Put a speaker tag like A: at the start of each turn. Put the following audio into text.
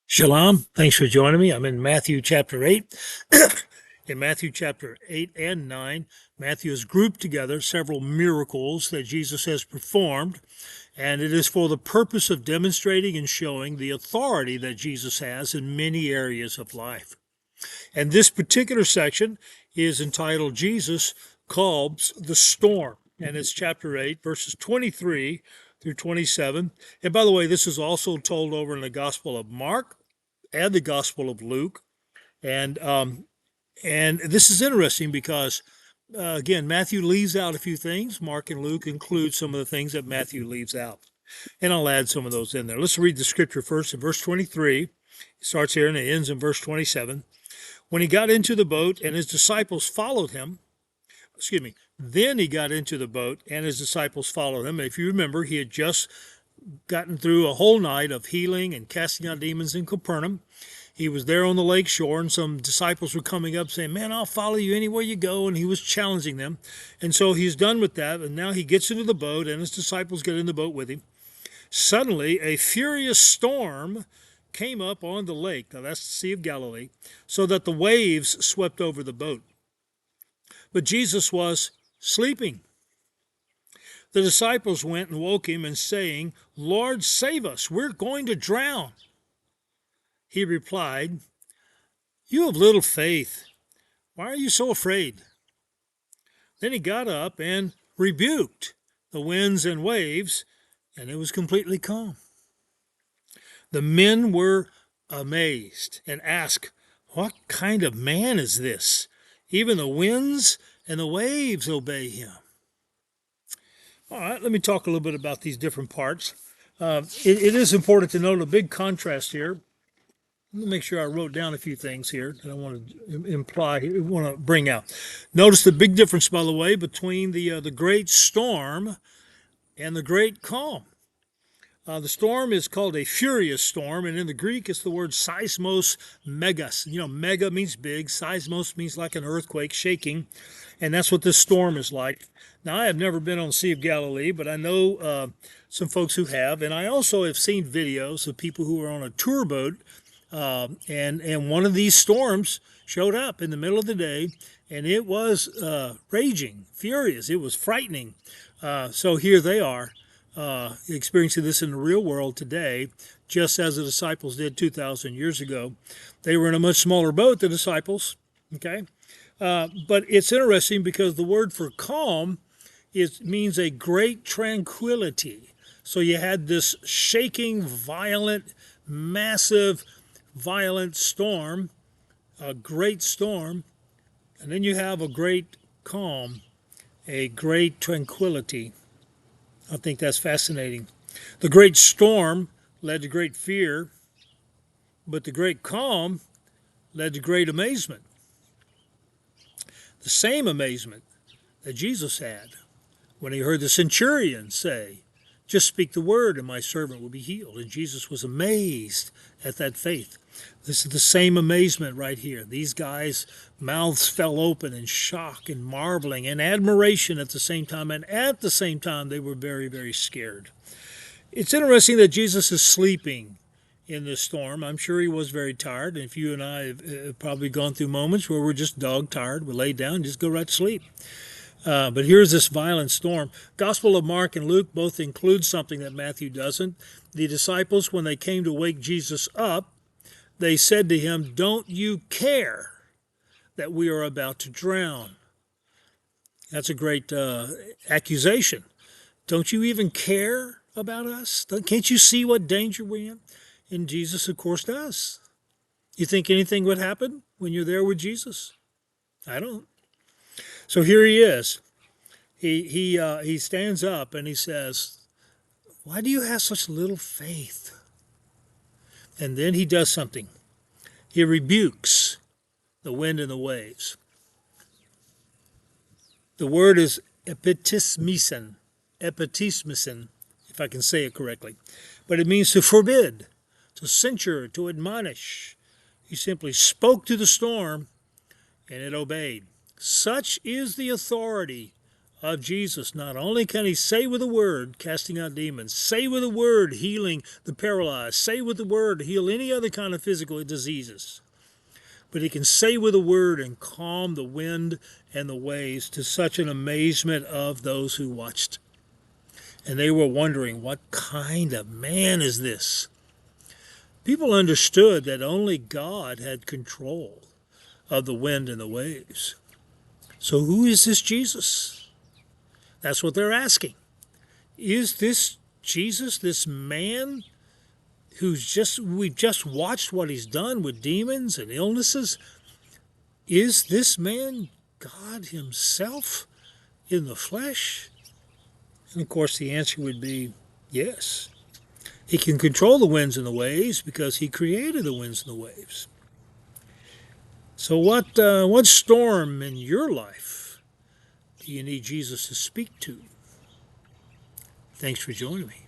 A: Shalom. Thanks for joining me. I'm in Matthew chapter 8. In Matthew chapter 8 and 9, Matthew has grouped together several miracles that Jesus has performed, and it is for the purpose of demonstrating and showing the authority that Jesus has in many areas of life. And this particular section is entitled Jesus Calms the Storm, and it's chapter 8, verses 23 through 27. And by the way, this is also told over in the Gospel of Mark and the Gospel of Luke. And this is interesting because, again, Matthew leaves out a few things. Mark and Luke include some of the things that Matthew leaves out. And I'll add some of those in there. Let's read the scripture first in verse 23. It starts here and it ends in verse 27. When he got into the boat and his disciples followed him, then he got into the boat and his disciples followed him. If you remember, he had just gotten through a whole night of healing and casting out demons in Capernaum. He was there on the lake shore, and some disciples were coming up saying, "Man, I'll follow you anywhere you go." And he was challenging them. And so he's done with that, and now he gets into the boat, and his disciples get in the boat with him. Suddenly, a furious storm came up on the lake. Now, that's the Sea of Galilee, so that the waves swept over the boat. But Jesus was sleeping. The disciples went and woke him and saying, "Lord, save us, we're going to drown." He replied, "You have little faith. Why are you so afraid?" Then he got up and rebuked the winds and waves, and it was completely calm. The men were amazed and asked, "What kind of man is this? Even the winds and the waves obey him." All right, let me talk a little bit about these different parts. It is important to note a big contrast here. Let me make sure I wrote down a few things here that I want to bring out. Notice the big difference, by the way, between the great storm and the great calm. The storm is called a furious storm, and in the Greek, it's the word seismos megas. You know, mega means big, seismos means like an earthquake, shaking, and that's what this storm is like. Now, I have never been on the Sea of Galilee, but I know some folks who have, and I also have seen videos of people who were on a tour boat, and one of these storms showed up in the middle of the day, and it was raging, furious. It was frightening. So here they are experiencing this in the real world today, just as the disciples did 2,000 years ago. They were in a much smaller boat, the disciples, okay? But it's interesting because the word for calm means a great tranquility. So you had this shaking, violent, massive, violent storm, a great storm, and then you have a great calm, a great tranquility. I think that's fascinating. The great storm led to great fear, but the great calm led to great amazement. The same amazement that Jesus had when he heard the centurion say, "Just speak the word and my servant will be healed." And Jesus was amazed at that faith. This is the same amazement right here. These guys' mouths fell open in shock and marveling and admiration at the same time. And at the same time, they were very, very scared. It's interesting that Jesus is sleeping in this storm. I'm sure he was very tired. And if you and I have probably gone through moments where we're just dog tired, we lay down and just go right to sleep. But here's this violent storm. Gospel of Mark and Luke both include something that Matthew doesn't. The disciples, when they came to wake Jesus up, they said to him, "Don't you care that we are about to drown?" That's a great accusation. Don't you even care about us? Can't you see what danger we're in? And Jesus, of course, does. You think anything would happen when you're there with Jesus? I don't. So here he is. He stands up and he says, "Why do you have such little faith?" And then he does something. He rebukes the wind and the waves. The word is epitismisen, if I can say it correctly. But it means to forbid, to censure, to admonish. He simply spoke to the storm and it obeyed. Such is the authority of Jesus. Not only can he say with a word, casting out demons, say with a word, healing the paralyzed, say with a word, heal any other kind of physical diseases, but he can say with a word and calm the wind and the waves, to such an amazement of those who watched. And they were wondering, what kind of man is this? People understood that only God had control of the wind and the waves. So who is this Jesus? That's what they're asking. Is this Jesus, this man we've just watched what he's done with demons and illnesses? Is this man God himself in the flesh? And of course the answer would be yes. He can control the winds and the waves because he created the winds and the waves. So what storm in your life do you need Jesus to speak to? Thanks for joining me.